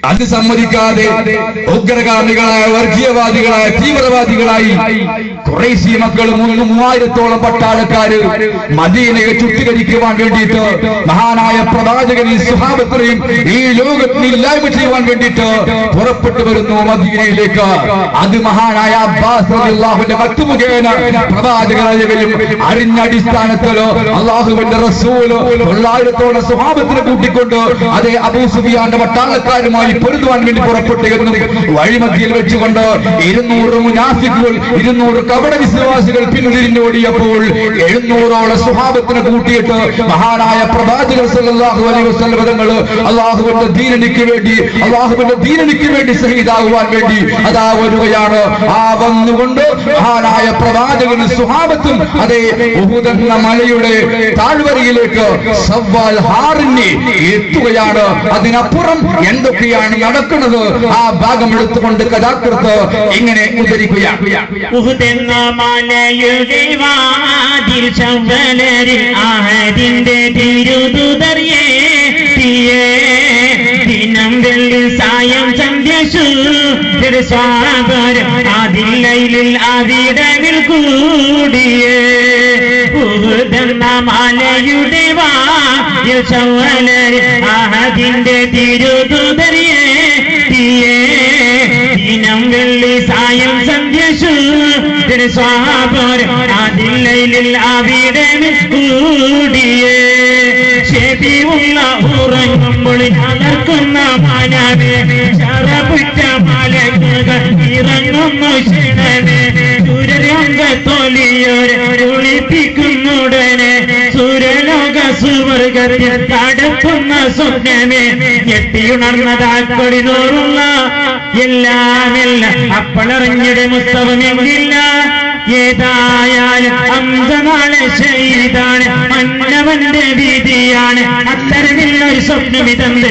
അത് സമ്മതിക്കാതെ ഉഗ്രഗാമികളായ വർഗീയവാദികളായ തീവ്രവാദികളായി ഖുറൈശി മക്കളും 3000-ഓളം പട്ടാളക്കാര് മദീനയെ ചുട്ടുകരിക്കുവാൻ വേണ്ടിയിട്ട് മഹാനായ പ്രവാചകൻ സ്വഹാബത്തിനെയും ഈ ലോകത്തിന് ഇല്ലായ്മ ചെയ്യുവാൻ വേണ്ടിയിട്ട് പുറപ്പെട്ടു വരുന്നു മദീനയിലേക്ക്. അത് മഹാനായ അബ്ബാസ് റളിയല്ലാഹുവിന്റെ മറ്റു മുഖേന പ്രവാചകനായകയും അറിഞ്ഞ അടിസ്ഥാനത്തിലോ അള്ളാഹുവിന്റെ റസൂൽ 900-ഓളം സ്വഹാബത്തിനെ കൂട്ടിക്കൊണ്ട് അതേ അബൂ സുഫിയാന്റെ പട്ടാളക്കാരുമായി പൊരുതുവാൻ വേണ്ടി പുറപ്പെട്ടു എന്നും വഴിമധ്യയിൽ വെച്ചുകൊണ്ട് 200 മുനാഫിക്കുകൾ 200 കപട വിശ്വാസികൾ പിന്തിരിഞ്ഞോടിയപ്പോൾ 700-ഓളം സ്വഹാബത്തിനെ കൂട്ടിയിട്ട് മഹാനായ പ്രവാചകൻ സല്ലല്ലാഹു അലൈഹി വസല്ലം തങ്ങൾ അള്ളാഹുവിന്റെ ദീനിക്ക് വേണ്ടി ശഹീദാകുവാൻ വേണ്ടി അതാ വരികയാണ്. ആ വന്നുകൊണ്ട് മഹാനായ പ്രവാചകൻ സ്വഹാബത്തും അതേ ഉഹുദ് എന്ന മലയുടെ താഴ്വരയിലേക്ക് സവ്വാൽ ഹാറിന് എത്തുകയാണ്. അതിനപ്പുറം എന്തൊക്കെയാണ് നടക്കുന്നത് ആ ഭാഗം എടുത്തുകൊണ്ട് കഥാകൃത്ത് ഇങ്ങനെ ഉദ്ധരിക്കുകയാണ്. ഉഹുദ് എന്ന മലയുടെ വാതിൽ ചവ്വലരിൽ ആഹദിന്റെ തിരുദൂതറിയേ ദിനം വെള്ളി സായം സന്ധ്യശൂദ്രസ്വാപരം ആദില്ലയിൽ അവിടവിൽ കൂടിയേ ഉഹുദ് എന്ന മലയുടെ വാതിൽ ചവ്വലരിൽ ആഹദിന്റെ തിരുദൂതറിയേ ദിനം വെള്ളി സായം സന്ധ്യശൂദ്രസ്വാപരം ആദില്ലയിൽ അവിടവിൽ കൂടിയേ ശരിയുള്ള ഉറങ്ങുമ്പോൾ നടക്കുന്ന മാനവേ ശരപുറ്റ മലകൾ ഇറങ്ങുന്നു ക്ഷണനെ സൂര്യരംഗത്തൊലിയൊളിപ്പിക്കുന്നുടനെ സൂര്യലോക സുവർഗത്തിൽ തടക്കുന്ന സ്വപ്നമേ ഞെട്ടിയുണർന്നതാക്കൊടി നോറുള്ള എല്ലാം അപ്പളറിഞ്ഞിടെ മുസ്തവമെങ്കില്ല ഏതായാലും അംസനാളെ ശൈതാണ് മന്നവന്റെ വിധിയാണ് അത്തരമില്ലൊരു സ്വപ്നമിതന്ത്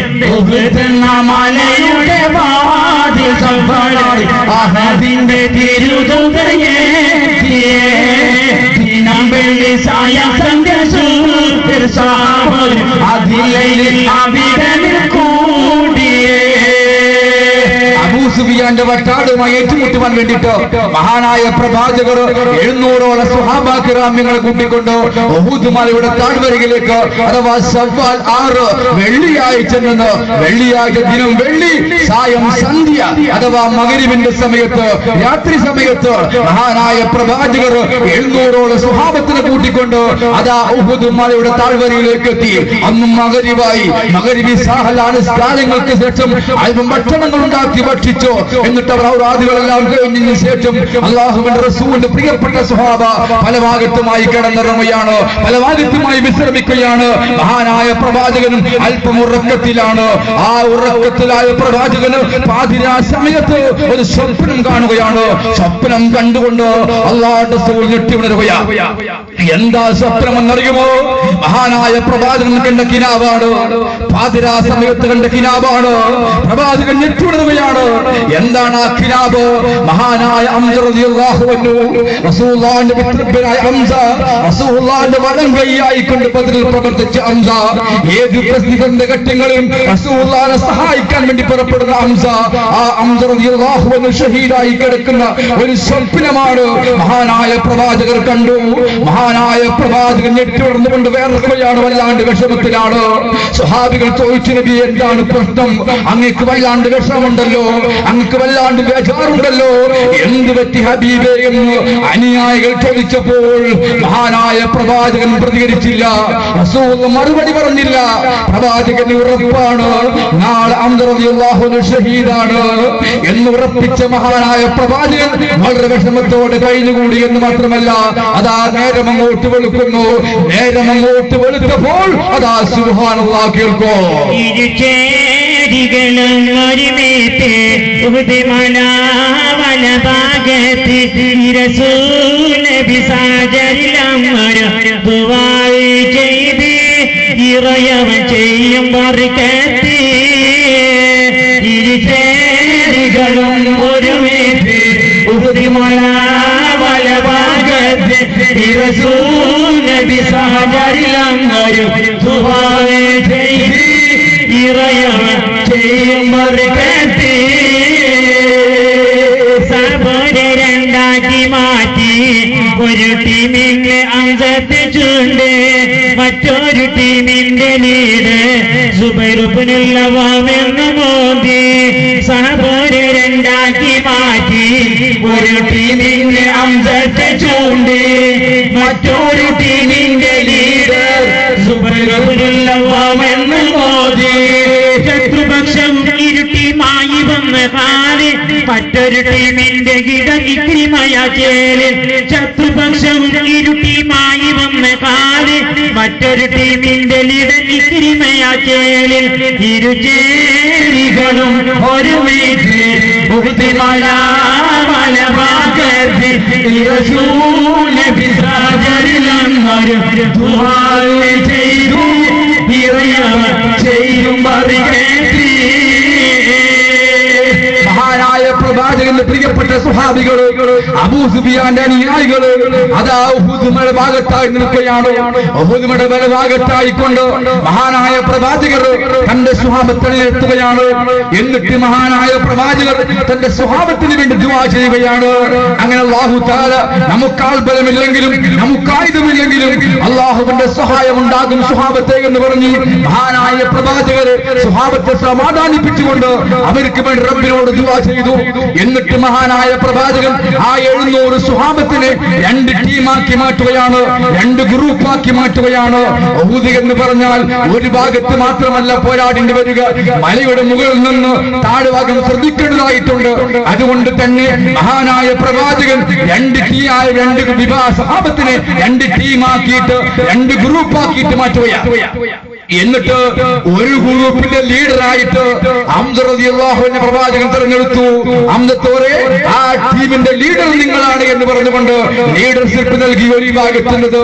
മലയുടെ വാതിൽ അഹദിന്റെ തിരുദൂതറിയേ വെള്ളി സായ അതിലയിൽ അവിടനിൽ കൂടിയേ അബൂ സുഫിയാന്റെ വട്ടാടുമായി ഏറ്റുമുട്ടുവാൻ വേണ്ടിയിട്ട് മഹാനായ പ്രവാചകർ 700-ഓളം സ്വഹാബാ കിറാമ്യങ്ങളെ കൂട്ടിക്കൊണ്ട് ഉഹുദ് മലയുടെ താഴ്വരയിലേക്ക് അഥവാ സവ്വാൽ 6 വെള്ളിയാഴ്ച നിന്ന് വെള്ളിയാഴ്ച ദിനം വെള്ളി സായം സന്ധ്യ അഥവാ മഗ്‌രിബിന്റെ സമയത്ത് രാത്രി സമയത്ത് മഹാനായ പ്രവാചകർ 700-ഓളം സ്വഹാബത്തിനെ കൂട്ടിക്കൊണ്ട് അതാ ഉഹുദ് മലയുടെ താഴ്വരയിലേക്ക് എത്തി. അന്നും മഗ്‌രിബി സാഹലാണ് സ്ഥാനങ്ങൾക്ക് ശേഷം അല്പം ഭക്ഷണങ്ങൾ ഉണ്ടാക്കി ഭക്ഷിച്ചു. എന്നിട്ട് അവർ ഔറാദുകളെല്ലാം കഴിഞ്ഞതിന് ശേഷം അള്ളാഹുവിന്റെ റസൂലിന്റെ പ്രിയപ്പെട്ട സ്വഹാബ പല ഭാഗത്തുമായി കിടന്നിറങ്ങുകയാണ്, പല ഭാഗത്തുമായി വിശ്രമിക്കുകയാണ്. മഹാനായ പ്രവാചകനും അല്പം ഉറക്കത്തിലാണ്. ആ ഉറക്കത്തിലായ പ്രവാചകന് പാതിരാ സമയത്ത് ഒരു സ്വപ്നം കാണുകയാണ്. സ്വപ്നം കണ്ടുകൊണ്ട് അള്ളാഹുവിന്റെ റസൂൽ ഞെട്ടി ഉണരുകയാണ്. എന്താ സ്വപ്നം എന്നറിയുമോ? മഹാനായ പ്രവാചകൻ കണ്ട കിനാവാണ്, പാതിരാ സമയത്ത് കണ്ട കിനാവാണ്. പ്രവാചകൻ ഞെട്ടി ഉണരുകയാണ്. എന്താണ് ആ കിനാബ്? മഹാനായ ഹംസ റളിയല്ലാഹു അൻഹു റസൂലുള്ളാഹിന്റെ പുത്രനായ ഹംസ റസൂലുള്ളാഹിന്റെ വലങ്കൈയായി കൊണ്ട് ബദറിൽ പ്രവർത്തിച്ച ഹംസ ഏത് പ്രസിദ്ധ ഘട്ടങ്ങളിലും റസൂലുള്ളാഹിനെ സഹായിക്കാൻ വേണ്ടി പുറപ്പെടുന്ന ഹംസ ആ ഹംസ റളിയല്ലാഹു അൻഹു ഷഹീദായി കിടക്കുന്ന ഒരു സ്വപ്നമാണ് മഹാനായ പ്രവാചകർ കണ്ടു. മഹാനായ പ്രവാചകൻ ഞെട്ടിയുണർന്നുകൊണ്ട് വേർക്കുകയാണ്, വല്ലാണ്ട് വിഷമത്തിലാണ്. സ്വഹാബികൾ ചോദിച്ചു, നബി എന്താണ് പ്രശ്നം? അങ്ങേക്ക് വല്ലാണ്ട് വിഷമുണ്ടല്ലോ, അങ്ങക്ക് വല്ലാണ്ട് ബേജാറുണ്ടല്ലോ, എന്ത് പറ്റി ഹബീബേ എന്ന് അനുയായികൾ ചോദിച്ചപ്പോൾ മഹാനായ പ്രവാചകൻ പ്രതികരിച്ചില്ല. റസൂൽ മറുപടി പറഞ്ഞില്ല. പ്രവാചകന് ഉറപ്പാണ് നാളെ ഹംസ റളിയല്ലാഹു അൻഹു ഷഹീദാണ് എന്ന് ഉറപ്പിച്ച മഹാനായ പ്രവാചകൻ വളരെ വിഷമത്തോടെ കഴിഞ്ഞുകൂടി എന്ന് മാത്രമല്ല, അതാ നേരം അങ്ങോട്ട് വെളുക്കുന്നു. നേരം അങ്ങോട്ട് വെളുത്തപ്പോൾ അതാ സുബ്ഹാനല്ലാഹ് കേൾക്കോ ഒരുമേറ്റ് വലഭാഗത്ത് റസൂൽ നബി സാജരിലം ദുആ ചെയ്ത് ഇറയവൻ ചെയ്യും ബർക്കത്ത് ഇരുചേരികളും ഒരുമേറ്റ് വലഭാഗത്ത് റസൂൽ നബി സാജരിലം ദുആ ചെയ്ത് ഇറയവൻ ചെയ്യും മറുകത്തി സഹോദര രണ്ടാക്കി മാറ്റി ഒരു ടീമിലെ അംസത്തെ ചൂണ്ട് മറ്റൊരു ടീമിന്റെ ലീഡ് സുബൈറുബ്നുൽ മോദി സഹോദര രണ്ടാക്കി മാറ്റി ഒരു ടീമിലെ അംസത്തെ ചൂണ്ട് മറ്റൊരു ടീമിന്റെ ലീഡർ സുബൈറുബ്നുൽ മോദി ശത്രുപക്ഷം ഇരുട്ടിമായി വന്ന് കാല് മറ്റൊരു ടീമിന്റെ ഗിടം ഇക്രിമയ ചേലിൽ ശത്രുപക്ഷം ഇരുട്ടിമായി വന്ന് കാല് മറ്റൊരു ടീമിന്റെ ലീഡർ ഇക്രിമയ ചേലിൽ ഇരുചേരികളും ഒരു വീട്ടിൽ മലഭാഗത്ത് ചെയ്തു ചെയ്യും മഹാനായ പ്രവാചകന്റെ പ്രിയപ്പെട്ട സുഹാബികള് അബൂ സുഫിയാന്റെ അനുയായികള് അതാ ഉഹുദ് മലഭാഗത്തായി നിൽക്കുകയാണ്. ഉഹുദ് മലഭാഗത്തായിക്കൊണ്ട് മഹാനായ പ്രവാചകർ തന്റെ സുഹാബത്തിനെ എത്തുകയാണ്. എന്നിട്ട് മഹാനായ പ്രവാചകർ തന്റെ സുഹാബത്തിന് വേണ്ടി ദുആ ചെയ്യുകയാണ്. അങ്ങനെ അല്ലാഹു തആല നമുക്കാൾ ബലമില്ലെങ്കിലും നമുക്കായുധമില്ലെങ്കിലും അല്ലാഹുവിന്റെ സഹായം ഉണ്ടാകും സുഹാബത്തെ എന്ന് പറഞ്ഞ് മഹാനായ പ്രവാചകർ സുഹാബത്തെ സമാധാനിപ്പിച്ചുകൊണ്ട് അവർക്ക് വേണ്ടി റബ്ബിനോട് ദുആ ചെയ്തു. എന്നിട്ട് മഹാനായ പ്രവാചകൻ ആ 700 സുഹാബത്തിനെ 2 ടീമാക്കി മാറ്റുകയാണ്, 2 ഗ്രൂപ്പാക്കി മാറ്റുകയാണ്. ഉഹുദ് എന്ന് പറഞ്ഞാൽ ഒരു ഭാഗത്ത് മാത്രമല്ല പോരാടേണ്ടി വരിക, മലയുടെ മുകളിൽ നിന്ന് താഴ്ഭാഗം ശ്രദ്ധിക്കേണ്ടതായിട്ടുണ്ട്. അതുകൊണ്ട് തന്നെ മഹാനായ പ്രവാചകൻ 2 വിഭാഗ സഹാബത്തിനെ 2 ടീമാക്കിയിട്ട് 2 ഗ്രൂപ്പാക്കിയിട്ട് മാറ്റുകയാണ്. എന്നിട്ട് ഒരു ഗ്രൂപ്പിന്റെ ലീഡറായിട്ട് ഹംസ റളിയല്ലാഹു അൻഹു പ്രവാചകൻ തിരഞ്ഞെടുത്തു. ഹംസത്തോരെ ആ ടീമിന്റെ ലീഡർ നിങ്ങളാണ് എന്ന് പറഞ്ഞുകൊണ്ട് ലീഡർഷിപ്പ് നൽകി ഒരു വിഭാഗത്തിനത്.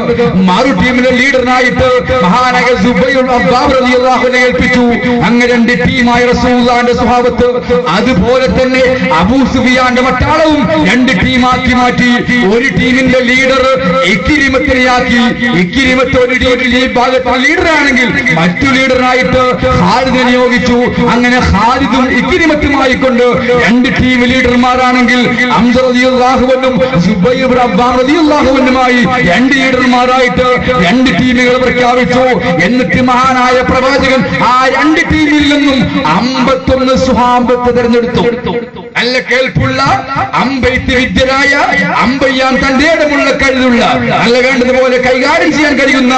മറു ടീമിന്റെ ലീഡറിനായിട്ട് മഹാനായ സുബൈർ റളിയല്ലാഹു അൻഹു ഏൽപ്പിച്ചു. അങ്ങനെ 2 ടീമായ റസൂലുള്ളാഹിന്റെ സ്വഹാബത്ത് അതുപോലെ തന്നെ അബൂ സുഫിയാന്റെ പട്ടാളവും 2 ടീമാക്കി മാറ്റി. ഒരു ടീമിന്റെ ലീഡർ ഇക്രിമത്തിനെയാക്കി. ഇക്രിമത്ത് ഒരു ഭാഗത്ത് ലീഡറാണെങ്കിൽ മറ്റു ലീഡറായിട്ട് ഖാലിദിനെ നിയോഗിച്ചു. അങ്ങനെ ഖാലിദും ഇക്രിമത്തുമായി കൊണ്ട് 2 ടീം ലീഡർമാരാണെങ്കിൽ ഹംസ റളിയല്ലാഹു അൻഹും സുബൈർ റളിയല്ലാഹു അൻഹുമായി 2 ലീഡർമാരായിട്ട് 2 ടീമുകൾ പ്രഖ്യാപിച്ചു. എന്നിട്ട് മഹാനായ പ്രവാചകൻ ആ 2 ടീമിൽ നിന്നും 51 സ്വഹാബത്തെ തിരഞ്ഞെടുത്തു. നല്ല കേൾപ്പുള്ള അമ്പെയ്ത്ത് വിദ്യരായ അമ്പെയ്യാൻ തന്റെ ഇടമുള്ള കഴിവുള്ള നല്ല വേണ്ടതുപോലെ കൈകാര്യം ചെയ്യാൻ കഴിയുന്ന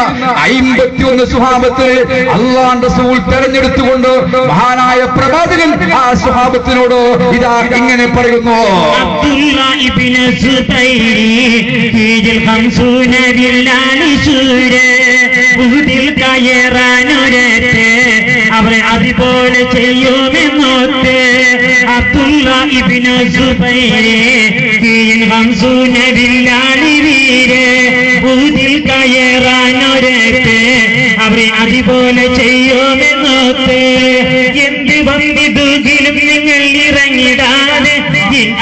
51 സ്വഹാബത്തെ അല്ലാഹുവിന്റെ റസൂൽ തെരഞ്ഞെടുത്തുകൊണ്ട് മഹാനായ പ്രവാചകൻ ആ സ്വഹാബത്തിനോട് ഇതാ ഇങ്ങനെ പറയുന്നു. അബ്ദുല്ലാ ഇബ്നു സുബൈരി കീജിൽ 50 ബില്ലാലി സൂരെ ഉഹുദിൽ കയറാനൊരേറ്റ് അവരെ അതുപോലെ ചെയ്യുമെന്നോത്ത്. അബ്ദുല്ലാ ഇബ്നു സുബൈരി കീജിൽ 50 ബില്ലാലി വീരെ ഉഹുദിൽ കയറാനൊരേറ്റ് അവരെ അതുപോലെ ചെയ്യുമെന്നോത്ത്. എന്ത് വന്നിടുകിലും നിങ്ങൾ ഇറങ്ങിടാതെ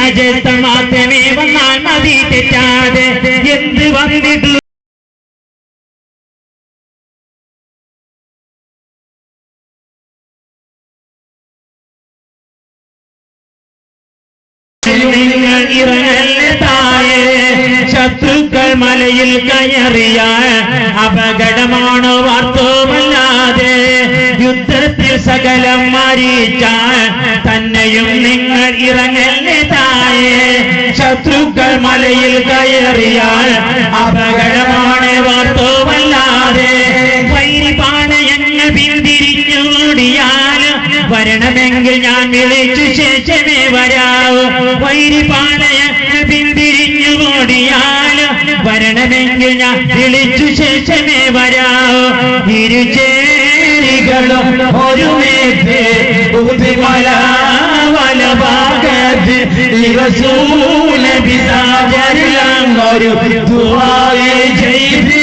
അജത്ത മാത്രമേ വന്നാൽ മതി തെറ്റാതെ. എന്ത് വന്നിടു നിങ്ങൾ ഇറങ്ങല്ലേ താഴെ. ശത്രുക്കൾ മലയിൽ കയറിയ അപകടമാണ് വാർത്തവുമല്ലാതെ യുദ്ധത്തിൽ സകലം മരിച്ചാൽ തന്നെയും നിങ്ങൾ ഇറങ്ങല്ലേ താഴെ. ശത്രുക്കൾ മലയിൽ കയറിയാൽ അപകടമാണ് വാർത്തവുമല്ലാതെ വൈരിപാളയങ്ങൾ പിന്തിരിഞ്ഞോടിയാൽ വരണമെങ്കിൽ ഞാൻ വിളിച്ചു ശേഷമേ വരാവൂ. വൈരിപാളയങ്ങൾ പിന്തിരിഞ്ഞോടിയാൽ വരണമെങ്കിൽ ഞാൻ വിളിച്ചു ശേഷമേ വരാവൂ. ഇരുചേരികളും ഒരുമേറ്റ് വലഭാഗത്ത് ഒരു ദുആയെ ചെയ്ത്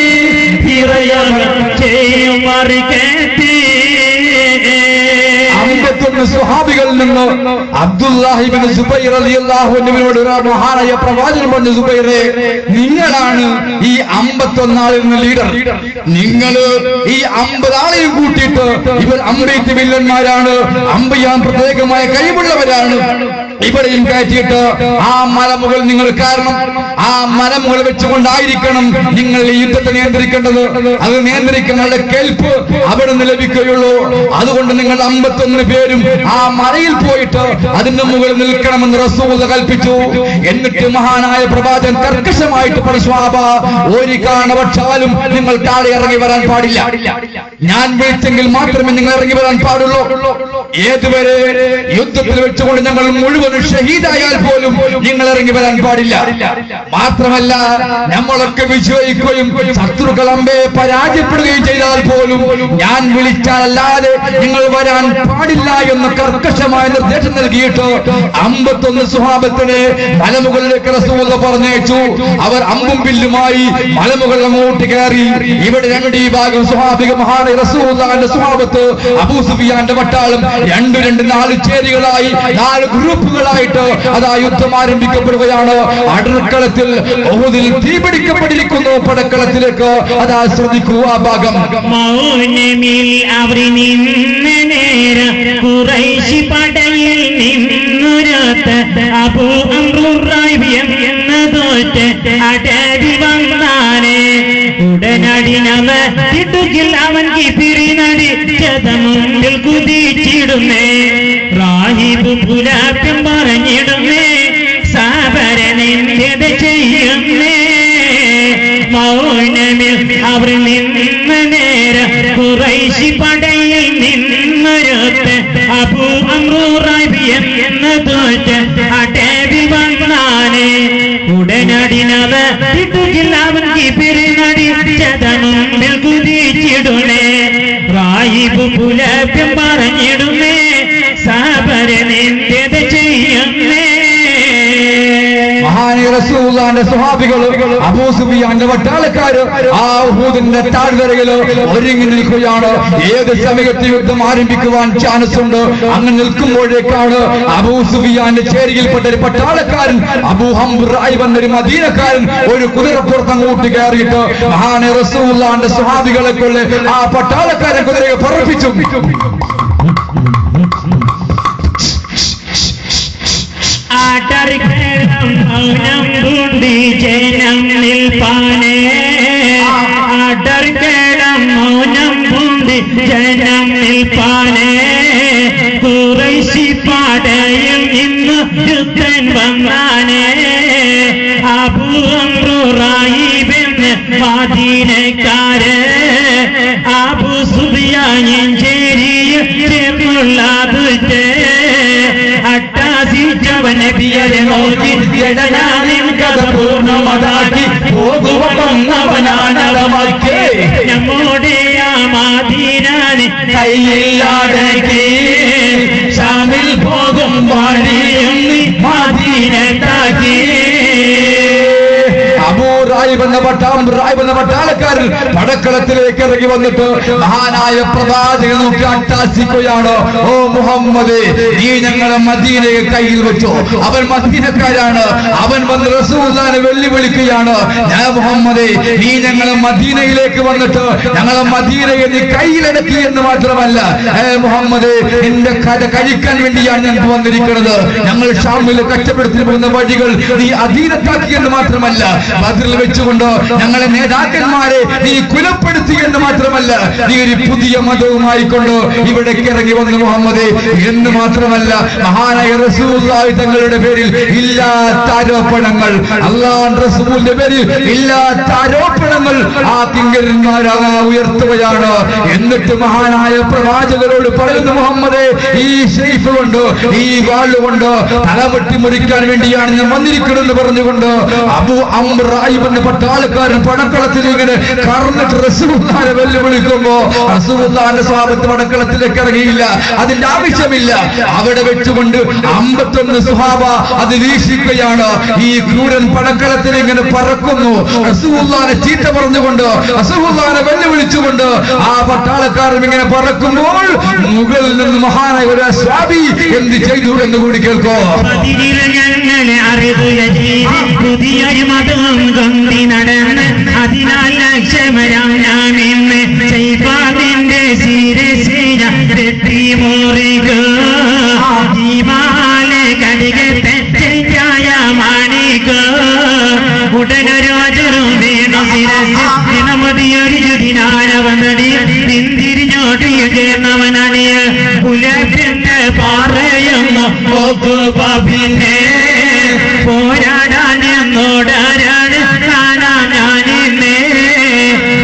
ഇറയം ചെയ്യും മറികേറ്റ് 51 സ്വഹാബികളിൽ നിന്ന് അബ്ദുല്ലാഹി ഇബ്നു സുബൈർ റളിയല്ലാഹു അൻഹുവിനോട് മഹാനായ പ്രവാചകൻ പറഞ്ഞു, സുബൈറെ, നിങ്ങളാണ് ഈ 51 ആളിൽ നിന്ന് ലീഡർ. നിങ്ങൾ ഈ 50 ആളെയും കൂട്ടിയിട്ട് ഇവർ അമ്പെയ്ത്ത് വില്ലന്മാരാണ്, അമ്പെയ്യാൻ പ്രത്യേകമായ കഴിവുള്ളവരാണ്, ഇവിടെയും കയറ്റിയിട്ട് ആ മലമുകൾ നിങ്ങൾ കാരണം ആ മലമുകൾ വെച്ചുകൊണ്ടായിരിക്കണം നിങ്ങൾ ഈ യുദ്ധത്തെ നിയന്ത്രിക്കേണ്ടത്. അത് നിയന്ത്രിക്കാനുള്ള കേൾപ്പ് അവിടെ നിന്ന് ലഭിക്കുകയുള്ളൂ. അതുകൊണ്ട് നിങ്ങൾ 51 പേരും ആ മലയിൽ പോയിട്ട് അതിന്റെ മുകളിൽ നിൽക്കണമെന്ന് റസൂൽ കൽപ്പിച്ചു. എന്നിട്ട് മഹാനായ പ്രവാചകൻ കർക്കശമായിട്ട് പരിശ്വാബ, ഒരു കാരണവശാലും നിങ്ങൾ താഴെ ഇറങ്ങി വരാൻ പാടില്ല. ഞാൻ വിളിച്ചെങ്കിൽ മാത്രമേ നിങ്ങൾ ഇറങ്ങി വരാൻ പാടുള്ളൂ. ഏതുവരെ യുദ്ധത്തിൽ വെച്ചുകൊണ്ട് ഞങ്ങൾ മുഴുവൻ ഷഹീദായാൽ പോലും നിങ്ങൾ ഇറങ്ങി വരാൻ പാടില്ല. മാത്രമല്ല, നമ്മളൊക്കെ വിജയിക്കുകയും ശത്രുക്കൾ അമ്പയെ പരാജയപ്പെടുകയും ചെയ്താൽ പോലും ഞാൻ വിളിച്ചാലല്ലാതെ നിങ്ങൾ വരാൻ പാടില്ല എന്ന് കർക്കശമായ നിർദ്ദേശം നൽകിയിട്ട് 51 സ്വഹാബത്തിനെ മലമുകളിലേക്ക് റസൂൽ പറഞ്ഞയച്ചു. അവർ അമ്പും വില്ലുമായി മലമുകൾ അങ്ങോട്ട് കയറി. ഇവിടെ രണ്ട് ഈ ഭാഗം സ്വഹാബിക മഹാനായ റസൂലുള്ളാഹിന്റെ സ്വഹാബത്ത്, അബൂ സുഫിയാന്റെ പട്ടാളം 4 ചേരികളായി 4 ഗ്രൂപ്പുകളായിട്ട് അതാ യുദ്ധം ആരംഭിക്കപ്പെടുകയാണ്. അടർക്കളത്തിൽ ഉഹുദിൽ തീപിടിക്കപ്പെട്ടിരിക്കുന്നു. പടക്കളത്തിലേക്ക് അതാ ശ്രദ്ധിക്കൂ ആ ഭാഗം. മൗനമിൽ അവർ നിന്ന് നേര ഖുറൈശി പടയിൽ നിന്നൊരത്ത് അബൂ അംറുറൈബി എന്ന തോറ്റ് അടടി വന്നാനെ. ഉടനടിനവ തിട്ടുകിൽ അവൻ കിപിരിനടി മുമ്പിൽ കുതിച്ചിടുന്നേ. റാഹിബ് പുലാപ്യം പറഞ്ഞിടുന്നേ, സാബരനെന്റത് ചെയ്യുന്നേ. മൗനമിൽ അവർ നിന്ന് നേര ഖുറൈശി പടയിൽ നിന്നൊരത്ത് അബൂ അംറുറൈബി എന്ന തോറ്റ് അടടി വന്നാനെ. ഉടനടിനവ തിട്ടുകിൽ അവൻ കിപിരിനടി മുമ്പിൽ കുതിച്ചിടുന്നേ. റാഹിബ് പുലാപ്യം പറഞ്ഞിടുന്നേ, സാബരനെന്റത് ചെയ്യുന്നേ. മഹാനായ റസൂലുള്ളാഹിന്റെ സ്വഹാബികൾ അബൂ സുഫിയാന്റെ പട്ടാളക്കാര് ആ ഉഹുദിന്റെ താഴ്വരയില് ഒരുങ്ങി നിൽക്കുകയാണ്. ഏത് സമയത്ത് യുദ്ധം ആരംഭിക്കുവാൻ ചാൻസ് ഉണ്ട്. അങ്ങനെ നിൽക്കുമ്പോഴേക്കാണ് അബൂ സുഫിയാന്റെ ചേരിയിൽപ്പെട്ട ഒരു പട്ടാളക്കാരൻ അബൂ ഹംറായിബ് എന്നൊരു മദീനക്കാരൻ ഒരു കുതിരപ്പുറത്ത് അങ്ങോട്ട് കയറിയിട്ട് മഹാനായ റസൂലുള്ളാഹിന്റെ സ്വഹാബികളെ കൊണ്ട് ആ പട്ടാളക്കാരൻ കുതിരയെ പറപ്പിച്ചു. മൗനം പൂണ്ടി ജനം നിൽപ്പാനേ. അടർക്കേടം മൗനം പൂണ്ടി ജനം നിൽപ്പാനേ. ഖുറൈശി പടയിൽ നിന്ന് യുദ്ധൻ വന്നാനേ. അബൂ അംറുറൈബ് മദീനക്കാര് അബൂ സുഫിയാൻ ചേരിയിൽ ചേർന്നുള്ള നബിയെ നോക്കി ജഡനാനിൻ കഥ പൂർണ്ണമതാക്കി പോകുവന്നവനാണളമാക്കി. നമ്മുടെ ആ മദീനാനെ കയ്യിലടക്കി ശാമിൽ പോകും വഴിയും മദീനത്താക്കി. പട്ടാളക്കാരൻ പടക്കളത്തിലേക്ക് ഇറങ്ങി വന്നിട്ട് മഹാനായ പ്രവാചകൻ നോക്കി അട്ടാസിക്കുകയാണ്. ഓ മുഹമ്മദ്, നീ ഞങ്ങളെ മദീനയെ കയ്യിൽ വെച്ചു. അവൻ മദീനക്കാരാണ്. അവൻ വന്ന് റസൂലുള്ളാഹിനെ വെല്ലുവിളിക്കുകയാണ്. ഞാൻ മുഹമ്മദേ, നീ ഞങ്ങളെ മദീനയിലേക്ക് വന്നിട്ട് ഞങ്ങളെ മദീനയെ നീ കയ്യിലടക്കി എന്ന് മാത്രമല്ല, മുഹമ്മദേ, നിന്റെ കഥ കഴിക്കാൻ വേണ്ടിയാണ് ഞങ്ങൾക്ക് വന്നിരിക്കുന്നത്. ഞങ്ങൾ ഷാമിൽ കഷ്ടപ്പെടുത്തി പോകുന്ന വഴികൾ നീ അധീനത്താക്കി എന്ന് മാത്രമല്ല, ബദറിൽ വെച്ചുകൊണ്ട് ഞങ്ങളെ നേതാക്കന്മാരെ നീ കുലപ്പെടുത്തി എന്ന് മാത്രമല്ല, നീ ഒരു പുതിയ മതവുമായി കൊണ്ട് ഇവിടേക്ക് ഇറങ്ങി വന്നു മുഹമ്മദേ എന്ന് മാത്രമല്ല, മഹാനായ റസൂലുള്ളാഹി തങ്ങളുടെ പേരിൽ ഇല്ലാത്ത ആരോപണങ്ങൾ, അല്ലാഹുവിന്റെ റസൂലിന്റെ പേരിൽ ഇല്ലാത്ത ആരോപണങ്ങൾ ആ കിങ്കരന്മാരാ ഉയർത്തുകയാണ്. എന്നിട്ട് മഹാനായ പ്രവാചകരോട് പറയുന്നു, മുഹമ്മദേ, ഈ ശൈഫ് കൊണ്ട് ഈ വാളുകൊണ്ട് തലവെട്ടി മുറിക്കാൻ വേണ്ടിയാണ് ഞാൻ വന്നിരിക്കുന്നതെന്ന് പറഞ്ഞുകൊണ്ട് അബൂ അംറായിബ് എന്ന പട്ടാളക്കാരൻ പടക്കളത്തിൽ ഇങ്ങനെ കറന്നിട്ട് റസൂലുള്ളാഹിനെ വെല്ലുവിളിക്കുമ്പോ റസൂലുള്ളാഹിന്റെ സ്വഹാബത്ത് പടക്കളത്തിലേക്ക് ഇറങ്ങിയില്ല. അതിന്റെ ആവശ്യമില്ല. അവിടെ വെച്ചുകൊണ്ട് 51 സ്വഹാബ അത് വീക്ഷിക്കുകയാണ്. ഈ ക്രൂരൻ പടക്കളത്തിൽ ഇങ്ങനെ പറക്കുന്നു. റസൂലുള്ളാഹിനെ ചീത്ത പറഞ്ഞുകൊണ്ട്, റസൂലുള്ളാഹിനെ വെല്ലുവിളിച്ചുകൊണ്ട് ആ പട്ടാളക്കാരൻ ഇങ്ങനെ പറക്കുമ്പോൾ മുകളിൽ നിന്ന് മഹാനായ ഒരു അസ്വാബി എന്ത് ചെയ്തു എന്ന് കൂടി കേൾക്കോ. ഞങ്ങളെ പുതിയൊരു മതം കൊണ്ടി നടന്ന് അതിനാൽ ക്ഷമരാം ഞാൻ ഇന്ന് ചെയ്തിന്റെ ശിരസിന തെറ്റി മുറികാലെ കടികത്തെ ചെയ്യായ മാണിക ഉടനൊരോജറും വീണു ശിരസ് ദിനമതിയൊരു ചുതിനാനവനടി പിന്തിരിഞ്ഞോട്ടിയ ചേർന്നവനണിയ പുലത്തിന്റെ പാറയെന്ന് പിന്നെ പോരാടാൻ എന്നോടാരാണ് കാണാൻ ഞാനിന്നേ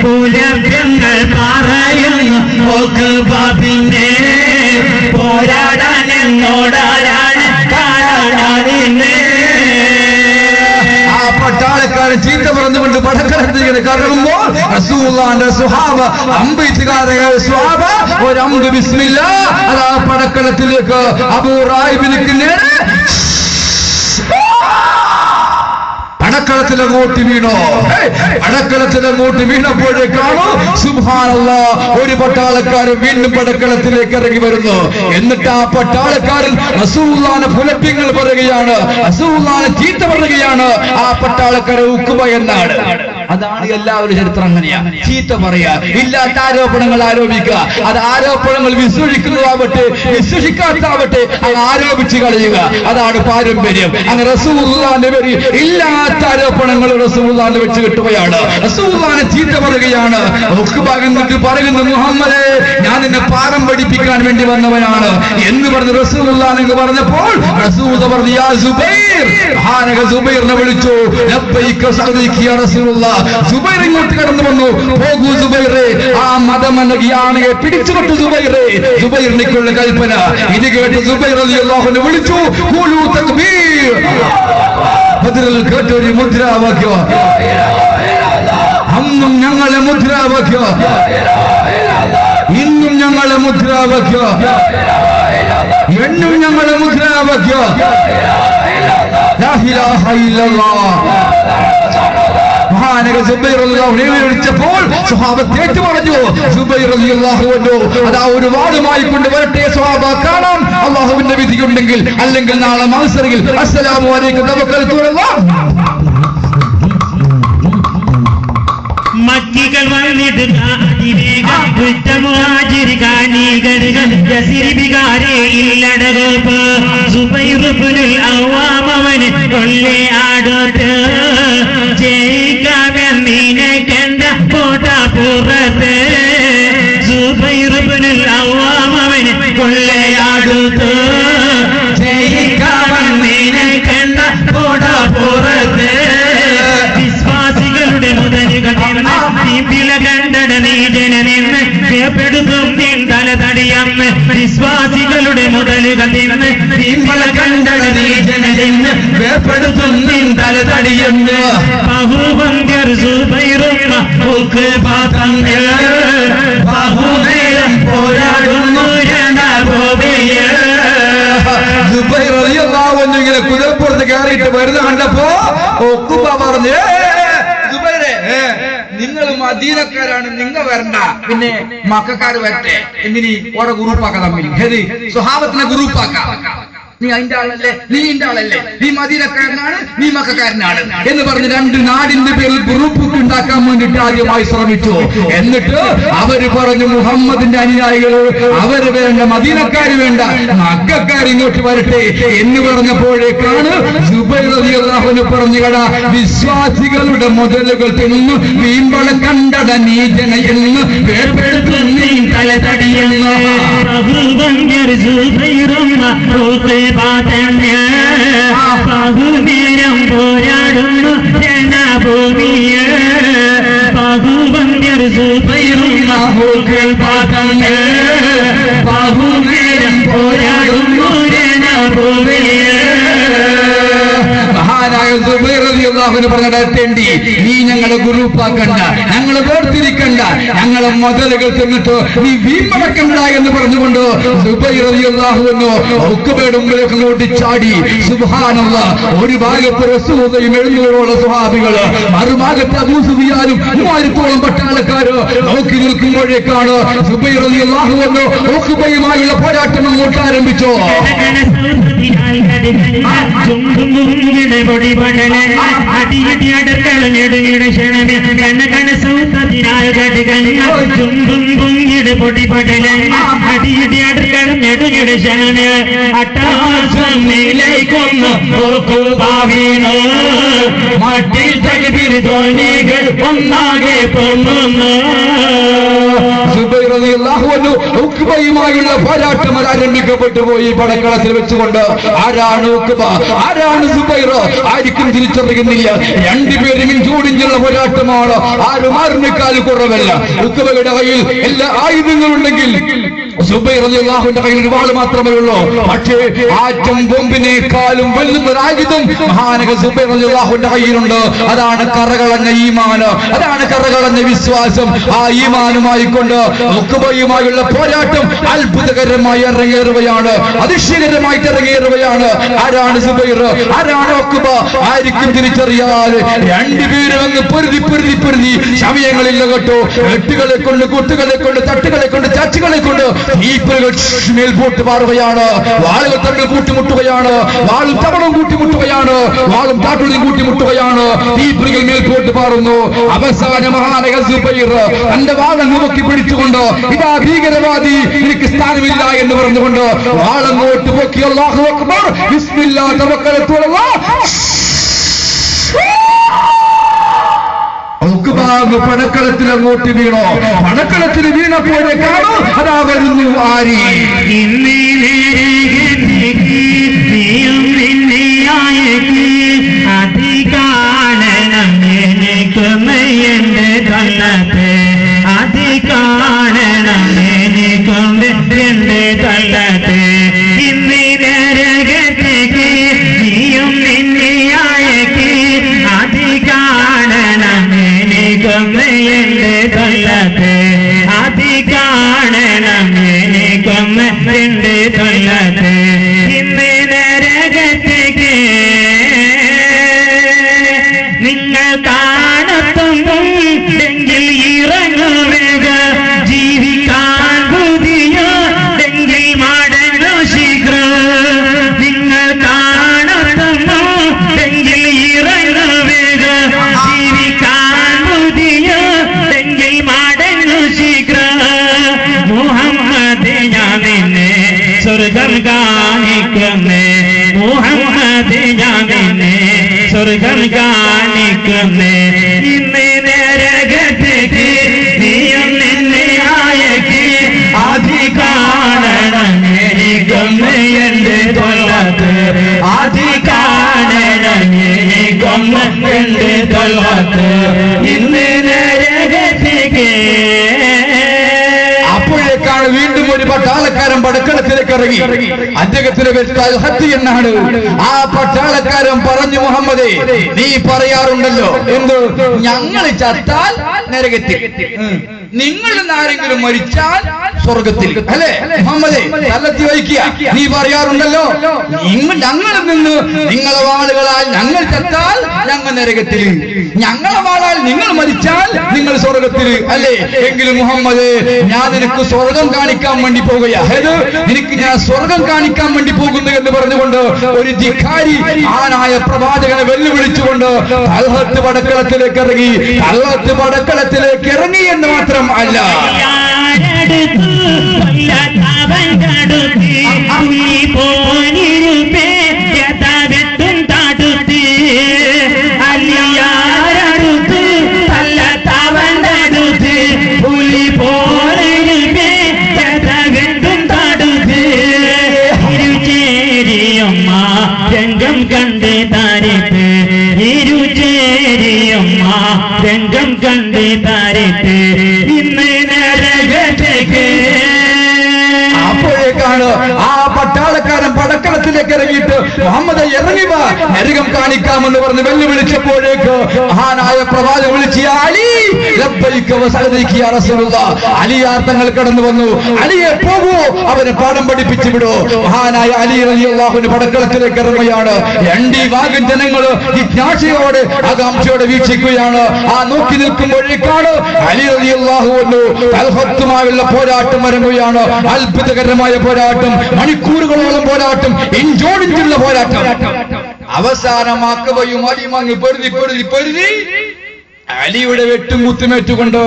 പുലഭ്യങ്ങൾ പറയുന്നു പിന്നെ പോരാടാൻ എന്നോടാരാണ് കാണാൻ ഞാനിന്നേ. ആ പട്ടാളക്കാരൻ ചീത്ത പറഞ്ഞുകൊണ്ട് പടക്കളത്തിൽ ഇങ്ങനെ കറങ്ങുമ്പോൾ റസൂലുള്ളാഹിന്റെ സ്വഹാബ അമ്പെയ്ത്തുകാരായ സ്വഹാബ ഒരു അമ്പ് ബിസ്മില്ലാ അത് ആ പടക്കളത്തിലേക്ക് അബൂ റായിബിലേക്ക് നേരെ പടക്കളത്തിലങ്ങോട്ട് വീണോ. പടക്കളത്തിലങ്ങോട്ട് വീണപ്പോഴേക്കാണ് സുബ്ഹാനല്ലാഹ് ഒരു പട്ടാളക്കാരൻ വീണ്ടും പടക്കളത്തിലേക്ക് ഇറങ്ങി വരുന്നു. എന്നിട്ട് ആ പട്ടാളക്കാരൻ റസൂലുള്ളാഹിനെ പുലഭ്യങ്ങൾ പറയുകയാണ്, റസൂലുള്ളാഹിനെ ചീത്ത പറയുകയാണ്. ആ പട്ടാളക്കാരൻ ഉഖബ എന്നാണ്. അതാണ് എല്ലാവരും ചരിത്രം. അങ്ങനെയാ ചീത്ത പറയാ, ഇല്ലാത്ത ആരോപണങ്ങൾ ആരോപിക്കുക. അത് ആരോപണങ്ങൾ വിശ്വസിക്കുന്നതാവട്ടെ വിശ്വസിക്കാത്താവട്ടെ അങ്ങ് ആരോപിച്ച് കളയുക. അതാണ് പാരമ്പര്യം. അങ്ങ് റസൂലുള്ളാഹിന്റെ പേരിൽ ഇല്ലാത്ത ആരോപണങ്ങൾ റസൂലുള്ളാഹിനെ വെച്ച് കിട്ടുകയാണ്. റസൂലുള്ളാഹിനെ ചീത്ത പറയുകയാണ്. ഉഖബ എന്നിട്ട് പറയുന്നു, മുഹമ്മദേ ഞാൻ നിന്നെ പാഠം പഠിപ്പിക്കാൻ വേണ്ടി വന്നവനാണ് എന്ന് പറഞ്ഞ് റസൂലുള്ളാഹി പറഞ്ഞപ്പോൾ റസൂൽ പറഞ്ഞു, യാ സുബൈർ, മഹാനക സുബൈറിനെ വിളിച്ചു. ലബ്ബൈക സഅദീക യാ റസൂലുള്ളാഹ്. സുബൈർ ഇങ്ങോട്ട് കടന്നു വന്നു. പോകൂ സുബൈറേ, ആ മതമനകിയാണെ പിടിച്ചുകൊണ്ടു സുബൈറേ. സുബൈറിനുള്ള കൽപ്പന ഇത് കേട്ട് സുബൈർ റളിയല്ലാഹു അൻഹു വിളിച്ചു, ഖൂലു തക്ബീർ. ബദറിൽ കേട്ടൊരു മുദ്രാവാക്യം, അന്നും ഞങ്ങളെ മുദ്രാവാക്യം, ഇന്നും ഞങ്ങളെ മുദ്രാവാക്യം, എന്നും ഞങ്ങളെ മുദ്രാവാക്യം, ലാ ഇലാഹ ഇല്ലല്ലാഹ്. മഹാനക സുബൈർ റളിയല്ലാഹു അൻഹു വിളിച്ചപ്പോൾ സ്വഹാബത്ത് ഏറ്റു പറഞ്ഞു, സുബൈർ റളിയല്ലാഹു അൻഹു അതാ ഒരു വാളുമായി കൊണ്ട് വരട്ടെ സ്വഹാബ, കാണാം അല്ലാഹുവിന്റെ വിധിയുണ്ടെങ്കിൽ, അല്ലെങ്കിൽ നാളെ മത്സരയിൽ. അസ്സലാമു അലൈക്കും തവക്കൽതു അലല്ലാഹ്. മക്കികൾ വന്നിട്ട് ഇല്ലടകപ്പ് സുബൈറുൽ അവന് കൊള്ളെ അടുത്ത് ജയിക്കാമെന്നീനെ കണ്ട കോട്ട പുറത്ത് സുബൈറുൽ അവന് കൊള്ളെ അടുത്ത് ജയിക്കാമെന്നീനെ കണ്ട കോട്ട പുറത്ത് വിശ്വാസികളുടെ മുതലുകൾ കണ്ടട നീജന നിന്ന് ഭയപ്പെടുത്തും നീൻ തല തടിയന്ന് വിശ്വാസികളുടെ മുതലുകൾ നിന്ന് കണ്ടട നീജന നിന്ന് ഭയപ്പെടുത്തും നീൻ തല തടിയെന്ന് ബഹുഭംഗർ സുബൈറും ബഹുനേരം പോരാടുന്നു സുബൈർ റളിയല്ലാഹു അൻഹു ഇങ്ങനെ കുതിരപ്പുറത്ത് കയറിയിട്ട് വരുന്ന കണ്ടപ്പോ ഉഖബ പറഞ്ഞു, സുബൈറേ നിങ്ങൾ മദീനക്കാരാണ്, നിങ്ങൾ വരണ്ട, പിന്നെ മക്കക്കാര് വരട്ടെ. എന്തിനീ ഓരോ ഗ്രൂപ്പാക്കാം തമ്മിൽ. ഏത് സ്വഹാബത്തിനെ ഗ്രൂപ്പാക്കാം. നീ അതിന്റെ ആളല്ലേ, നീ ഇന്റെ ആളല്ലേ, നീ മദീനക്കാരനാണ്, നീ മക്കക്കാരനാണ് എന്ന് പറഞ്ഞ് രണ്ട് നാടിന്റെ പേരിൽ ഗ്രൂപ്പ് ഉണ്ടാക്കാൻ വേണ്ടിട്ട് ആദ്യമായി ശ്രമിച്ചു. എന്നിട്ട് അവര് പറഞ്ഞു, മുഹമ്മദിന്റെ അനുയായികൾ അവര് വേണ്ട, മദീനക്കാര് വേണ്ട, മക്കക്കാർ ഇങ്ങോട്ട് വരട്ടെ എന്ന് പറഞ്ഞപ്പോഴേക്കാണ് സുബൈർ റളിയല്ലാഹു അൻഹു പറഞ്ഞു, കടാ വിശ്വാസികളുടെ മുതലുകൾ തിന്നു വീമ്പള കണ്ടട നീജന എന്ന് പേപ്പെടുത്തുന്നു തല തടിയെന്ന് ബഹുനേരം പോരാടുന്നു ജനഭൂമിയ ബഹുവന്യർ ബഹുനേരം പോരാടുന്നു ജനഭൂമിയ. മഹാനായ സുബൈർ റളിയല്ലാഹു റളിയല്ലാഹു പറഞ്ഞിടത്തേണ്ടി നീ ഞങ്ങളെ ഗ്രൂപ്പാക്കണ്ട, ഞങ്ങളെ വേർതിരിക്കണ്ട, ഞങ്ങളെ മതലുകൾ തിന്നിട്ട് നീ വീമ്പടക്കണ്ട എന്ന് പറഞ്ഞുകൊണ്ട് സുബൈർ റളിയല്ലാഹു അൻഹു ഉഖബയുടെ മുമ്പിലേക്ക് അങ്ങോട്ട് ചാടി. സുബ്ഹാനല്ലാഹ്, ഒരു ഭാഗത്ത് റസൂലുള്ളാഹിയും 700ഓളം സ്വഹാബികള്, മറുഭാഗത്ത് അബൂ സുഫിയാനും 3000ഓളം പട്ടാളക്കാര് നോക്കി നിൽക്കുമ്പോഴേക്കാണ് സുബൈർ റളിയല്ലാഹു അൻഹു ഉഖബയുമായുള്ള പോരാട്ടം അങ്ങോട്ട് ആരംഭിച്ചു. മട്ടിൽ തകബീർ ധ്വനികൾ ഒന്നാകെ പൊങ്ങുന്നു. സുബൈർ റളിയല്ലാഹു അൻഹു ഉഖബയുമായുള്ള പോരാട്ടം ആരംഭിക്കപ്പെട്ടു പോയി. പടക്കളത്തിൽ വെച്ചുകൊണ്ട് ആരാണ് ഉഖബ, ആരാണ് സുബൈർ, ആർക്കും തിരിച്ചറിയുന്നില്ല. രണ്ടുപേരും ഇഞ്ചോടിഞ്ചുള്ള പോരാട്ടമാണ്. ആരും ആറിനേക്കാൾ കുറവല്ല. ഉഖബയുടെ കയ്യിൽ എല്ലാ ആയുധങ്ങളുണ്ടെങ്കിൽ സുബൈർ റളിയല്ലാഹുവിന്റെ കയ്യിൽ ഒരു വാൾ മാത്രമേ ഉള്ളൂ. പക്ഷേ ആറ്റം ബോംബിനേക്കാളും വലുതൊരു ആയുധം മഹാനക സുബൈർ റളിയല്ലാഹുവിന്റെ കയ്യിലുണ്ട്. അതാണ് കറകളഞ്ഞ ഈമാന്, അതാണ് കറകളഞ്ഞ വിശ്വാസം. ആ ഈമാനുമായി കൊണ്ട് ഉഖബയുമായുള്ള പോരാട്ടം അത്ഭുതകരമായി ഇറങ്ങേറുകയാണ്, അതിശയകരമായിട്ട് ഇറങ്ങേറുകയാണ്. ആരാണ് സുബൈർ, ആരാണ് ഉഖബ, ആയിരിക്കും തിരിച്ചറിയാതെ രണ്ടുപേരും അങ്ങ് പൊരുതി പൊരുതി പൊരുതി. സമയങ്ങളില്ല കേട്ടോ. എട്ടുകളെ കൊണ്ട്, കുട്ടുകളെ കൊണ്ട്, തട്ടുകളെ കൊണ്ട്, ചച്ചുകളെ കൊണ്ട് തീപ്പുകൾ മേൽപോട്ട് മാറുകയാണ്. വാളുകൾ തമ്മിൽ കൂട്ടിമുട്ടുകയാണ്, വാളും തവണവും കൂട്ടിമുട്ടുകയാണ്, വാളും താട്ടുകളും കൂട്ടിമുട്ടുകയാണ്. തീപ്പുകൾ മേൽപോട്ട് മാറുന്നു. അവസാന മഹാനക സുബൈർ തന്റെ വാളം നോക്കി പിടിച്ചുകൊണ്ട് ഇതാ ഭീകരവാദി, എനിക്ക് സ്ഥാനമില്ല എന്ന് പറഞ്ഞുകൊണ്ട് വാളങ്ങോട്ട് പൊക്കി. അല്ലാഹു അക്ബർ, ബിസ്മില്ലാഹ് തവക്കലതു അലല്ലാഹ്. പടക്കളത്തിൽ അങ്ങോട്ട് വീണോ. പടക്കളത്തിൽ വീണപ്പോഴേക്കാണ് അതാ വരുന്നു ആരി. അതികാണനം എനിക്ക് എന്റെ തള്ളത്തെ, അതികാണനം എനിക്ക് എന്റെ തള്ളത്തെ. ഇന്നിരകത്തേക്ക് നീയും നിന്നെയായേക്ക്, അതികാണനം എന്റെ തള്ളത്തെ, അതികാണനം എന്റെ തള്ളത്തെ. ഇന്ന് നരകത്തേക്ക് നിങ്ങൾ കാണത്തുണ്ടെങ്കിൽ ഇറങ്ങുക, ജീവിക്കാൻ പുതിയെങ്കിൽ മടങ്ങു ശീഘ്രം. നിങ്ങൾ കാണത്തുണ്ടെങ്കിൽ ഇറങ്ങുക, ജീവിക്കാൻ പുതിയെങ്കിൽ മടങ്ങു ശീഘ്രം. മുഹമ്മദ് ഞാൻ നിന്നെ സ്വർഗം കാണിക്കുന്നേ, മുഹമ്മദ് ഞാൻ നിന്നെ സ്വർഗം കാണിക്കുന്നേ. ഇന്ന് നരകത്തേക്ക് നീയും നിന്നെ ആയേക്ക്, അതികാണനം എനിക്കൊന്ന് എന്റെ തൊള്ളത്ത്, അതികാണനം എനിക്കൊന്ന് എന്റെ തൊള്ളത്ത്. ഇന്ന് നരകത്തേക്ക്. അപ്പോഴേക്കാണ് വീണ്ടും ഒരു പട്ടാളക്കാരൻ പടക്കളത്തിലേക്ക് ഇറങ്ങി. അദ്ദേഹത്തിന്റെ പേര് തൽഹത്ത് എന്നാണ്. ആ പട്ടാളക്കാരൻ പറഞ്ഞു, മുഹമ്മദേ, നീ പറയാറുണ്ടല്ലോ എന്ത്, ഞങ്ങൾ ചത്താൽ നരകത്തിൽ, നിങ്ങൾ ആരെങ്കിലും മരിച്ചാൽ സ്വർഗത്തിൽ, അല്ലേ മുഹമ്മദേ? തലത്തി വയ്ക്കുക. നീ പറയാറുണ്ടല്ലോ ഞങ്ങളിൽ നിന്ന് നിങ്ങളെ വാളുകളാൽ ഞങ്ങൾ ചത്താൽ ഞങ്ങൾ നരകത്തിൽ, ഞങ്ങളെ വാളാൽ നിങ്ങൾ മരിച്ചാൽ നിങ്ങൾ സ്വർഗത്തിൽ, അല്ലേ? എങ്കിലും മുഹമ്മദേ, ഞാൻ നിനക്ക് സ്വർഗം കാണിക്കാൻ വേണ്ടി പോകുകയാ. നിനക്ക് ഞാൻ സ്വർഗം കാണിക്കാൻ വേണ്ടി പോകുന്നു എന്ന് പറഞ്ഞുകൊണ്ട് ഒരു ധിക്കാരി ആനായ പ്രവാചകനെ വെല്ലുവിളിച്ചുകൊണ്ട് തൽഹത്ത് പടക്കളത്തിലേക്ക് ഇറങ്ങി. തൽഹത്ത് പടക്കളത്തിലേക്ക് ഇറങ്ങി എന്ന് മാത്രം അല്ല, രംഗം കണ്ട് താരത്ത് ഇരുചേരിയമ്മ, രംഗം കണ്ട് താരത്ത് ഇന്ന് നരകത്തേക്ക്. അപ്പോഴേക്കാണ് ആ പട്ടാളക്കാരൻ പടക്കളത്തിലേക്ക് പടക്കളത്തിലേക്ക് ഇറങ്ങിയിട്ട് മുഹമ്മദ് ഇറങ്ങി വാ, നരകം കാണിക്കാമെന്ന് പറഞ്ഞ് വെല്ലുവിളിച്ചപ്പോഴേക്ക് മഹാനായ പ്രവാചകൻ വിളിച്ചു, അലി ലബ്ബൈക വസഅദൈക യാ റസൂലുള്ളാഹ്. അലിയാർ തങ്ങൾ കടന്നു വന്നു. അലിയെ പോകൂ, അവനെ പാഠം പഠിപ്പിച്ചു വിടൂ. മഹാനായ അലി റളിയല്ലാഹു അൻഹു പടക്കളത്തിലേക്ക് ഇറങ്ങുകയാണ്. രണ്ടീ ഭാഗം ജനങ്ങള് ജിജ്ഞാസയോടെ ആകാംക്ഷയോടെ വീക്ഷിക്കുകയാണ്. ആ നോക്കി നിൽക്കുമ്പോഴേക്കാണ് അലി റളിയല്ലാഹു അൻഹു തൽഹത്തുമായുള്ള പോരാട്ടം ഇറങ്ങുകയാണ്. അത്ഭുതകരമായ പോരാട്ടം, മണിക്കൂറുകളോളം പോരാട്ടം, ഇഞ്ചോടിഞ്ചുള്ള പോരാട്ടം. അവസാനം അക്കബയും അലിമങ്ങ് പൊരുതി അലിയുടെ വെട്ടും കുത്തുമേറ്റുകൊണ്ട്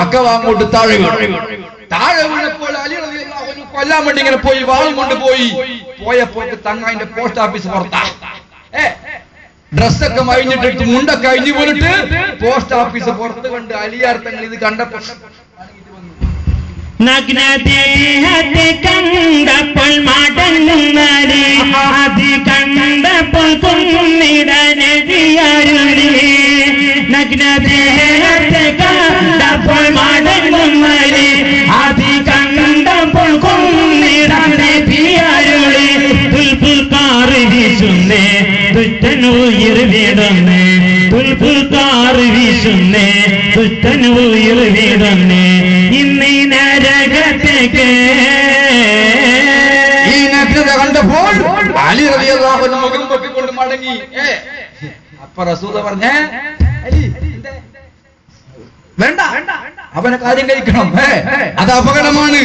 അക്കവ അങ്ങോട്ട് താഴെ വീണു. താഴെ വീണപ്പോൾ അലി റളിയല്ലാഹു അൻഹു കൊല്ലാൻ വേണ്ടി ഇങ്ങനെ പോയി വാളും കൊണ്ടുപോയി. പോയപ്പോൾ തങ്ങായിന്റെ പോസ്റ്റ് ഓഫീസ് പുറത്താ. ഡ്രസ്സൊക്കെ കഴിഞ്ഞിട്ട് മുണ്ടൊക്കെ കഴിഞ്ഞു പോയിട്ട് പോസ്റ്റ് ഓഫീസ് പുറത്ത് കണ്ട് അലിയാർ തങ്ങൾ ഇത് കണ്ടപ്പോൾ നഗ്നദേഹത്തെ കണ്ടപ്പോൾ മടങ്ങുന്നടി, അത് കണ്ടപ്പോൾ കുന്നിടനടിയാരുളി. നഗ്നദേഹത്തെ കണ്ടപ്പോൾ മടങ്ങുന്നടി, അത് കണ്ടപ്പോൾ കുന്നിടനടിയാരുളി. തുൽപുൽക്കാർ വീശുന്നേ തുറ്റനുയിർ വീടുന്നേ, തുൽപുൽക്കാർ വീശുന്നേ തുറ്റനുയിർ വീടുന്നേ. ഇന്ന് നരകത്തേക്ക് ഈ നഗ്നത കണ്ടപ്പോൾ അലി റളിയല്ലാഹു അൻഹു മുഖം പൊക്കിക്കൊണ്ട് മടങ്ങി. അപ്പൊ റസൂൽ പറഞ്ഞേ, അലി വേണ്ട, അവനെ കാര്യം കഴിക്കണം, അത് അപകടമാണ്,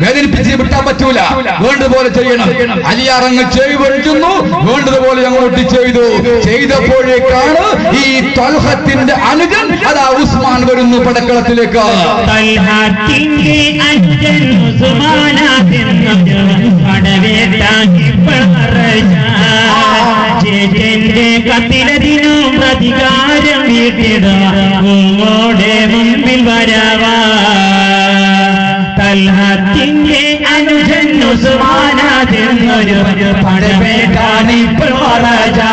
വേദനിപ്പിച്ച് വിട്ടാൻ പറ്റൂല, വേണ്ടതുപോലെ ചെയ്യണം. അലിയാറങ്ങ് ചെയ്വെടുക്കുന്നു, വേണ്ടതുപോലെ അങ്ങോട്ട് ചെയ്തപ്പോഴേക്കാണ് ഈ തൽഹത്തിന്റെ അനുജൻ അതാ ഉസ്മാൻ വരുന്നു പടക്കളത്തിലേക്ക്. തൽഹത്തിന്റെ അച്ഛൻ ചേച്ചന്റെ കത്തിലതിനും പ്രതികാരം വീട്ടിടോടെ മുമ്പിൽ വരവാ. തൽഹത്തിന്റെ അനുജൻ ഉസ്മാനെന്നൊരു പടവേട്ടാനിപ്പോൾ മറജാ.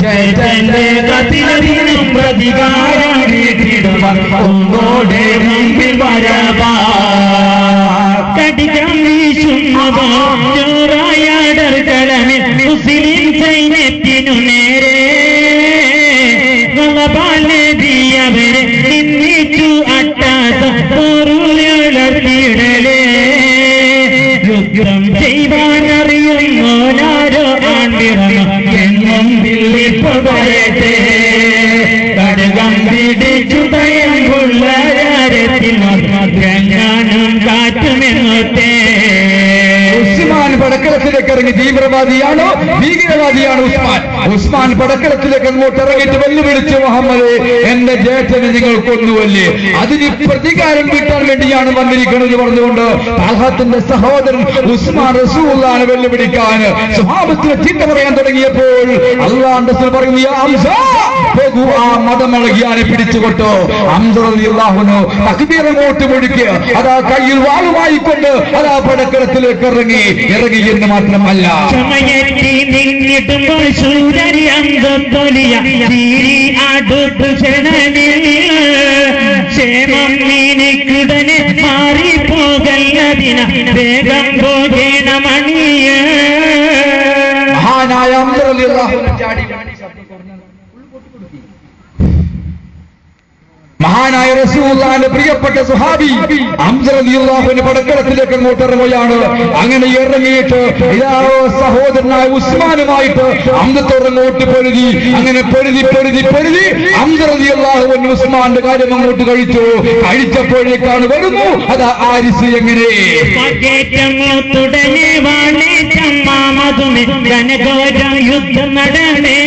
ചേച്ചന്റെ കത്തിലതിനും പ്രതികാരം വീട്ടിടോടെ മുമ്പിൽ വരവാ. കടികം വീശുന്നതോ ചോറായാടർ കലമിൽ മുസ്ലിം സൈന്യത്തിനു നേരെ നബിയവരെ നിന്നിച്ചു അട്ടാത്ത പൊറുളർത്തിയിടലേ. യുദ്ധം ചെയ്വാനറിയുന്നോനാരോ ആണ്ടിറങ്ങും പറയട്ടെ. കടകം പിടിച്ചു തയമ്പുള്ള ഞാനും കാറ്റുമെന്നോട്ടെ. ഉസ്മാൻ പടക്കളത്തിലേക്ക് ഇറങ്ങി. തീവ്രവാദിയാണോ ഭീകരവാദിയാണോ ഉസ്മാൻ പടക്കളത്തിലേക്ക് അങ്ങോട്ട് ഇറങ്ങിയിട്ട് വെല്ലുവിളിച്ചു, മുഹമ്മദ് എന്റെ ജ്യേഷ്ഠനെ നിങ്ങൾ കൊന്നുവല്ലേ, അതിന് പ്രതികാരം കിട്ടാൻ വേണ്ടിയാണ് വന്നിരിക്കുന്നത് പറഞ്ഞുകൊണ്ട് തൽഹത്തിന്റെ സഹോദരൻ ഉസ്മാൻ റസൂലുള്ളാഹിനെ വെല്ലുവിളിക്കാൻ സ്വഹാബത്തിനെ ചീത്ത പറയാൻ തുടങ്ങിയപ്പോൾ അല്ലാഹുവിന്റെ റസൂൽ പറയുന്നു, യാ ഹംസ പോകൂ, ആ മതമളകിയാനെ പിടിച്ചുകൊട്ടോ. ഹംസ റളിയല്ലാഹു അൻഹു തക്ബീർ അങ്ങോട്ട് മുഴുക്കി അതാ കയ്യിൽ വാളുമായിക്കൊണ്ട് അതാ പടക്കളത്തിലേക്ക് ഇറങ്ങി എന്ന് മാത്രമല്ല ചമയറ്റി നിന്നിട്ടുമ്പോൾ സൂര്യരി അന്തത്തൊലിയ തീരി അടുത്ത് ക്ഷണനിൽ ക്ഷേമം നീനിക്കുടനെ മാറിപ്പോകല്ലതിന വേഗം പോകേണമണിയ. മഹാനായ ഹംസ റളിയല്ലാഹു അൻഹു ചാടി മഹാനായ റസൂലുള്ളാഹിന്റെ പ്രിയപ്പെട്ട സ്വഹാബി ഹംസ റളിയല്ലാഹു അൻഹു പടക്കളത്തിലേക്ക് അങ്ങോട്ട് ഇറങ്ങുകയാണ്. അങ്ങനെ ഇറങ്ങിയിട്ട് ഇതാ സഹോദരനായ ഉസ്മാനുമായിട്ട് ഹംസത്തോടങ്ങോട്ട് പൊരുതി. അങ്ങനെ പൊരുതി ഹംസ റളിയല്ലാഹു അൻഹു ഉസ്മാന്റെ കാര്യം അങ്ങോട്ട് കഴിച്ചപ്പോഴേക്കാണ് വരുന്നു അതാ ആരിസ്. എങ്ങനെ തുടനെ യുദ്ധം നടണേ.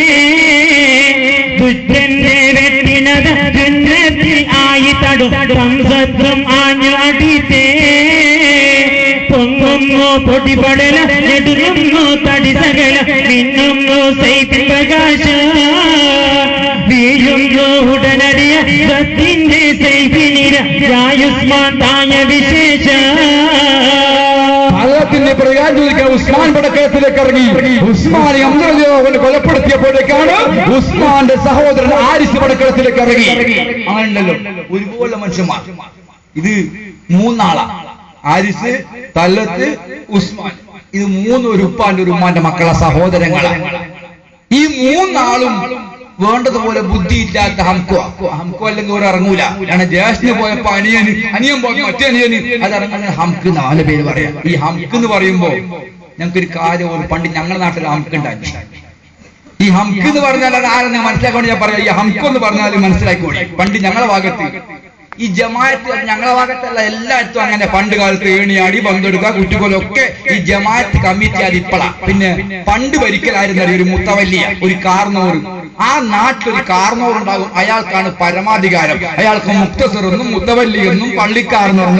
ദുഷ്ടന്റെ വെട്ടിനത് ജന്നത്തിൽ ആയി തടും സത്രം ആഞ്ഞാടിത്തേ. പൊങ്ങുന്നു പൊടിപടല നെടുങ്ങുന്നു തടിസകല മിന്നുന്നു സൈത്തിൽ പ്രകാശ. വീഴുന്നു ഉടനടിയ സത്തിന്റെ സൈഫിനിര രായുസ്മാൻ തായ വിശേഷ. അദ്ദേഹത്തിന്റെ പ്രകാരം ചോദിക്കാൻ ഉസ്മാൻ പടക്കളത്തിലേക്ക് ഇറങ്ങി. ഉസ്മാനെ ഹംസ റളിയല്ലാഹു അൻഹു കൊലപ്പെടുത്തിയപ്പോഴേക്കാണ് ഉസ്മാന്റെ സഹോദരൻ ആരിസ് പടക്കളത്തിലേക്ക് ഇറങ്ങി. അങ്ങനെയുണ്ടല്ലോ ഒരുപോലെ മനുഷ്യന്മാർ, ഇത് മൂന്നാളാ, ആരിസ്, തലത്ത്, ഉസ്മാൻ. ഇത് മൂന്ന് ഒരു ഉപ്പാന്റെ ഒരു ഉമ്മാന്റെ മക്കളെ സഹോദരങ്ങളാണ്. ഈ മൂന്നാളും വേണ്ടതുപോലെ ബുദ്ധിയില്ലാത്ത ഹംകോ അല്ലെങ്കിൽ ഒരു ഇറങ്ങൂല. കാരണം ജ്യേഷ്ഠന് പോയപ്പോ അനിയൻ പോയി മറ്റേ അനിയന് അത് ഇറങ്ങുന്ന ഹംക്ക് 4 പേര് പറയാം. ഈ ഹംക്ക് എന്ന് പറയുമ്പോ ഞങ്ങൾക്കൊരു കാര്യം പണ്ട് ഞങ്ങളുടെ നാട്ടിൽ ഹംക്ക് ഉണ്ടാക്കി. ഈ ഹംക്ക് എന്ന് പറഞ്ഞാൽ അത് ആരെന്ന് മനസ്സിലാക്കാൻ ഞാൻ പറയാം. ഈ ഹംക്ക് എന്ന് പറഞ്ഞാൽ മനസ്സിലാക്കോളി. പണ്ട് ഞങ്ങളുടെ ഭാഗത്ത് ഈ ജമാഅത്ത്, ഞങ്ങളുടെ ഭാഗത്തല്ല എല്ലായിടത്തും അങ്ങനെ പണ്ട് കാലത്ത് ഏണിയാടി പങ്കെടുക്കുക കുറ്റിക്കൊലൊക്കെ ഈ ജമാഅത്ത് കമ്മിറ്റി അത് ഇപ്പളാ. പിന്നെ പണ്ട് ഭരിക്കലായിരുന്ന ഒരു മുത്തവല്ലിയ ഒരു കാർന്നോർ, ആ നാട്ടിലൊരു കാർന്നോർ ഉണ്ടാകും. അയാൾക്കാണ് പരമാധികാരം. അയാൾക്ക് മുക്തസറെന്നും മുത്തവല്ലി എന്നും പള്ളിക്കാർന്നോർ